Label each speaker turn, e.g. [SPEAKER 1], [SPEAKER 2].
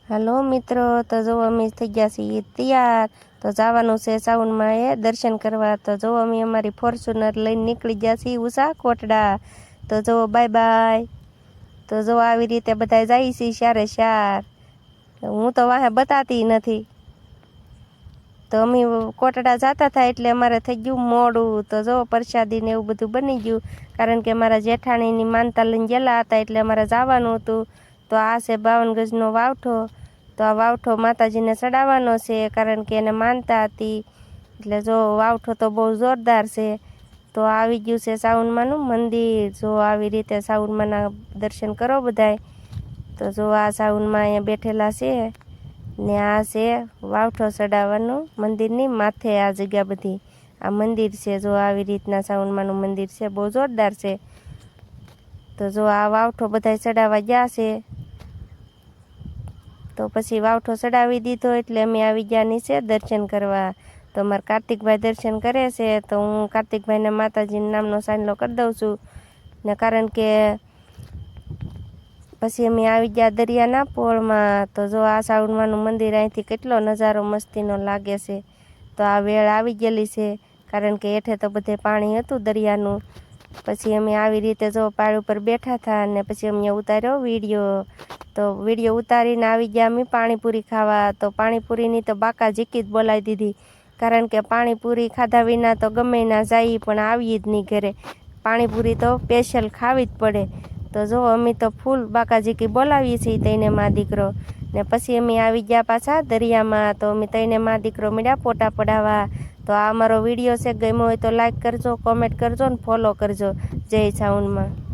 [SPEAKER 1] હાલો મિત્રો, તો જો અમે થઈ ગયા છીએ તૈયાર. તો જવાનું છે સાઉન્ડમાં એ દર્શન કરવા. તો જો અમે અમારી ફોર્ચ્યુનર લઈને નીકળી ગયા છીએ ઉષા કોટડા. તો જો બાય બાય. તો જો આવી રીતે બધા જાય છે શારે શાર. હું તો વાહે બતાતી નથી. તો અમે કોટડા જતા હતા એટલે અમારે થઈ ગયું મોડું. તો જો પ્રસાદી ને એવું બધું બની ગયું, કારણ કે અમારા જેઠાણીની માનતા લઈને ગયેલા હતા એટલે અમારે જવાનું હતું. તો આ છે 52 ગજનો વાવઠો. તો આ વાવઠો માતાજીને ચડાવવાનો છે, કારણ કે એને માનતા હતી. એટલે જો વાવઠો તો બહુ જોરદાર છે. તો આવી ગયું છે સાઉન્ડમાંનું મંદિર. જો આવી રીતે સાઉન્ડમાંના દર્શન કરો બધાય. તો જો આ સાઉન્ડમાં અહીંયા બેઠેલા છે ને આ છે વાવઠો ચડાવવાનું મંદિરની માથે આ જગ્યા બધી. આ મંદિર છે, જો આવી રીતના સાઉન્ડમાંનું મંદિર છે, બહુ જોરદાર છે. તો જો આ વાવઠો બધા ચડાવવા ગયા છે. તો પછી વાવઠો ચડાવી દીધો એટલે અમે આવી ગયા નીચે દર્શન કરવા. તો મારા કાર્તિકભાઈ દર્શન કરે છે, તો હું કાર્તિકભાઈને માતાજીના નામનો સાંજલો કરી દઉં છું ને, કારણ કે પછી અમે આવી ગયા દરિયાના પોળમાં. તો જો આ સાઉન્ડમાંનું મંદિર અહીંથી કેટલો નજારો મસ્તીનો લાગે છે. તો આ વેળ આવી ગયેલી છે, કારણ કે હેઠે તો બધે પાણી હતું દરિયાનું. પછી અમે આવી રીતે જો પાળ ઉપર બેઠા હતા અને પછી અમે ઉતાર્યો વિડીયો. તો વિડીયો ઉતારીને આવી ગયા અમે પાણીપુરી ખાવા. તો પાણીપુરીની તો બાકા ઝીકી જ બોલાવી દીધી, કારણ કે પાણીપુરી ખાધા વિના તો ગમે ના જાય પણ આવીએ જ નહીં ઘરે. પાણીપુરી તો સ્પેશિયલ ખાવી જ પડે. તો જો અમે તો ફૂલ બાકાજીકી બોલાવીએ છીએ તઈને મા દીકરો. ને પછી અમે આવી ગયા પાછા દરિયામાં. તો અમે તઈને મા દીકરો મળ્યા ફોટા પડાવવા. તો આ અમારો વિડીયો છે, ગમ્યો હોય તો લાઈક કરજો, કોમેન્ટ કરજો ને ફોલો કરજો. જય સાઉન્ડમાં.